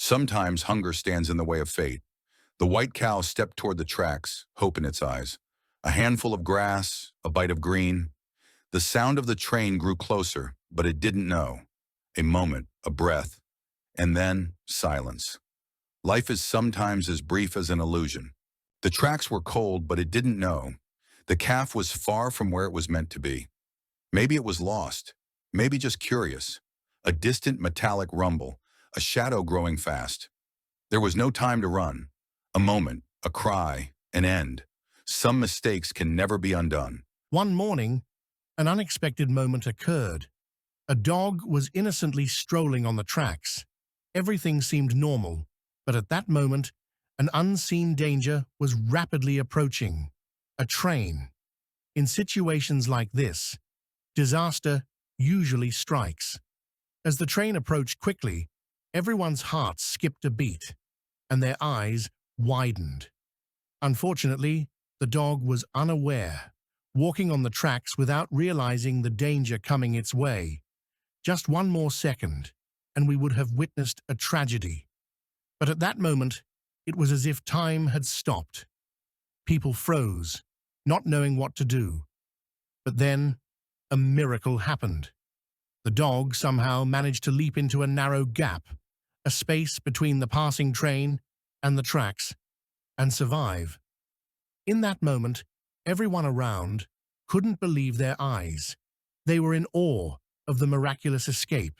Sometimes hunger stands in the way of fate. The white cow stepped toward the tracks, hope in its eyes. A handful of grass, a bite of green. The sound of the train grew closer, but it didn't know. A moment, a breath, and then silence. Life is sometimes as brief as an illusion. The tracks were cold, but it didn't know. The calf was far from where it was meant to be. Maybe it was lost, maybe just curious. A distant metallic rumble, a shadow growing fast. There was no time to run. A moment, a cry, an end. Some mistakes can never be undone. One morning, an unexpected moment occurred. A dog was innocently strolling on the tracks. Everything seemed normal, but at that moment, an unseen danger was rapidly approaching. A train. In situations like this, disaster usually strikes. As the train approached quickly, everyone's hearts skipped a beat, and their eyes widened. Unfortunately, the dog was unaware, walking on the tracks without realizing the danger coming its way. Just one more second, and we would have witnessed a tragedy. But at that moment, it was as if time had stopped. People froze, not knowing what to do. But then, a miracle happened. The dog somehow managed to leap into a narrow gap, a space between the passing train and the tracks, and survive. In that moment, everyone around couldn't believe their eyes. They were in awe of the miraculous escape.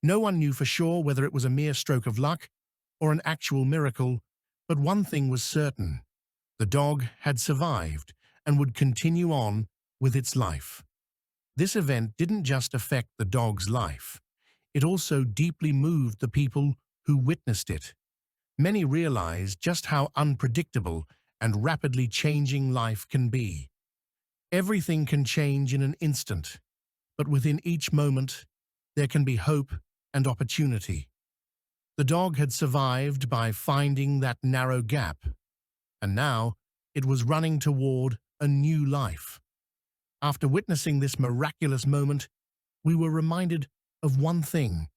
No one knew for sure whether it was a mere stroke of luck or an actual miracle, but one thing was certain. The dog had survived and would continue on with its life. This event didn't just affect the dog's life. It also deeply moved the people who witnessed it. Many realized just how unpredictable and rapidly changing life can be. Everything can change in an instant, but within each moment, there can be hope and opportunity. The dog had survived by finding that narrow gap, and now it was running toward a new life. After witnessing this miraculous moment, we were reminded of one thing.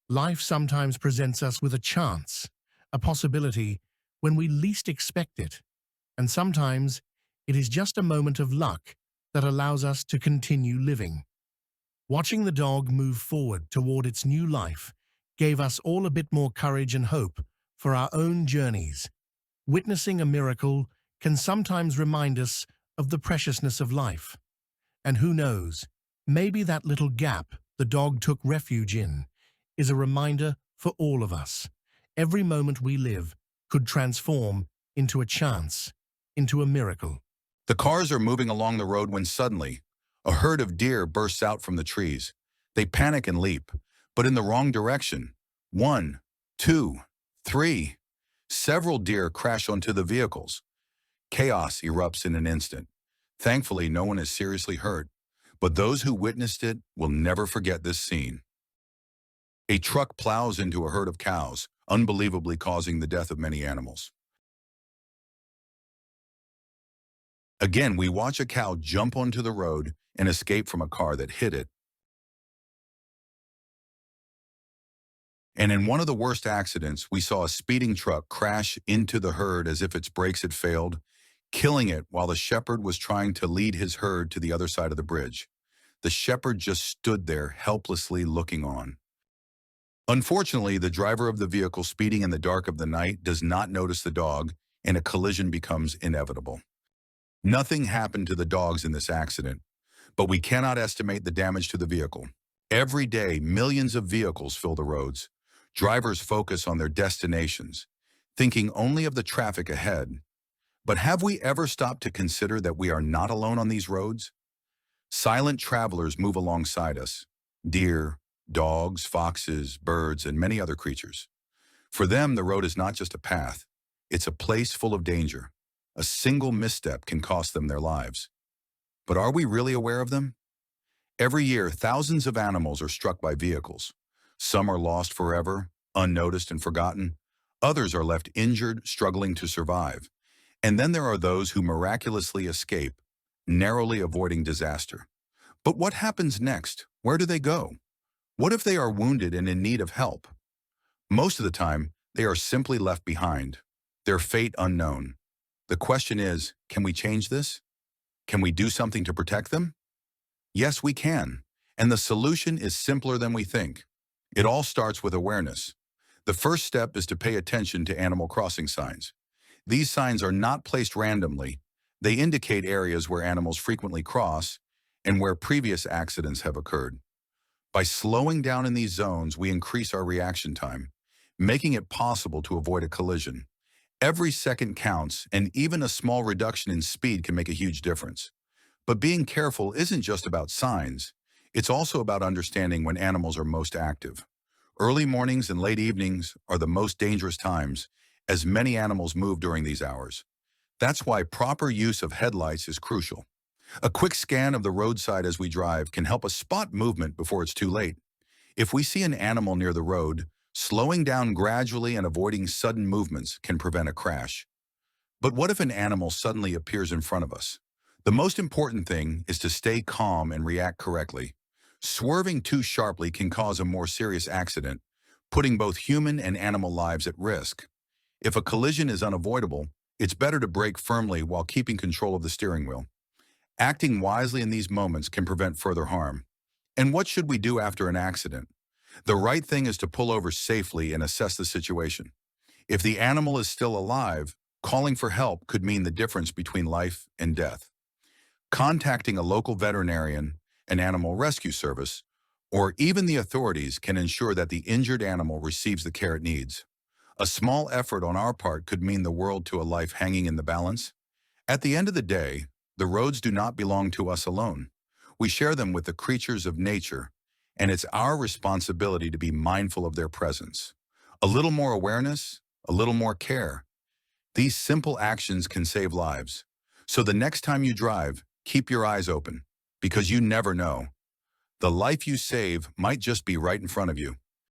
Life sometimes presents us with a chance, a possibility, when we least expect it. And sometimes it is just a moment of luck that allows us to continue living. Watching the dog move forward toward its new life gave us all a bit more courage and hope for our own journeys. Witnessing a miracle can sometimes remind us of the preciousness of life. And who knows, maybe that little gap the dog took refuge in is a reminder for all of us. Every moment we live could transform into a chance, into a miracle. The cars are moving along the road when suddenly, a herd of deer bursts out from the trees. They panic and leap, but in the wrong direction. 1, 2, 3. Several deer crash onto the vehicles. Chaos erupts in an instant. Thankfully, no one is seriously hurt, but those who witnessed it will never forget this scene. A truck plows into a herd of cows, unbelievably causing the death of many animals. Again, we watch a cow jump onto the road and escape from a car that hit it. And in one of the worst accidents, we saw a speeding truck crash into the herd as if its brakes had failed, killing it while the shepherd was trying to lead his herd to the other side of the bridge. The shepherd just stood there helplessly looking on. Unfortunately, the driver of the vehicle speeding in the dark of the night does not notice the dog, and a collision becomes inevitable. Nothing happened to the dogs in this accident, but we cannot estimate the damage to the vehicle. Every day, millions of vehicles fill the roads. Drivers focus on their destinations, thinking only of the traffic ahead. But have we ever stopped to consider that we are not alone on these roads? Silent travelers move alongside us. Deer, dogs, foxes, birds, and many other creatures. For them, the road is not just a path. It's a place full of danger. A single misstep can cost them their lives. But are we really aware of them? Every year, thousands of animals are struck by vehicles. Some are lost forever, unnoticed and forgotten. Others are left injured, struggling to survive. And then there are those who miraculously escape, narrowly avoiding disaster. But what happens next? Where do they go? What if they are wounded and in need of help? Most of the time, They are simply left behind, their fate unknown. The question is, can we change this? Can we do something to protect them? Yes, we can. And the solution is simpler than we think. It all starts with awareness. The first step is to pay attention to animal crossing signs. These signs are not placed randomly. They indicate areas where animals frequently cross and where previous accidents have occurred. By slowing down in these zones, we increase our reaction time, making it possible to avoid a collision. Every second counts, and even a small reduction in speed can make a huge difference. But being careful isn't just about signs. It's also about understanding when animals are most active. Early mornings and late evenings are the most dangerous times, as many animals move during these hours. That's why proper use of headlights is crucial. A quick scan of the roadside as we drive can help us spot movement before it's too late. If we see an animal near the road, slowing down gradually and avoiding sudden movements can prevent a crash. But what if an animal suddenly appears in front of us? The most important thing is to stay calm and react correctly. Swerving too sharply can cause a more serious accident, putting both human and animal lives at risk. If a collision is unavoidable, it's better to brake firmly while keeping control of the steering wheel. Acting wisely in these moments can prevent further harm. And what should we do after an accident? The right thing is to pull over safely and assess the situation. If the animal is still alive, calling for help could mean the difference between life and death. Contacting a local veterinarian, an animal rescue service, or even the authorities can ensure that the injured animal receives the care it needs. A small effort on our part could mean the world to a life hanging in the balance. At the end of the day, the roads do not belong to us alone. We share them with the creatures of nature, and it's our responsibility to be mindful of their presence. A little more awareness, a little more care. These simple actions can save lives. So the next time you drive, keep your eyes open, because you never know. The life you save might just be right in front of you.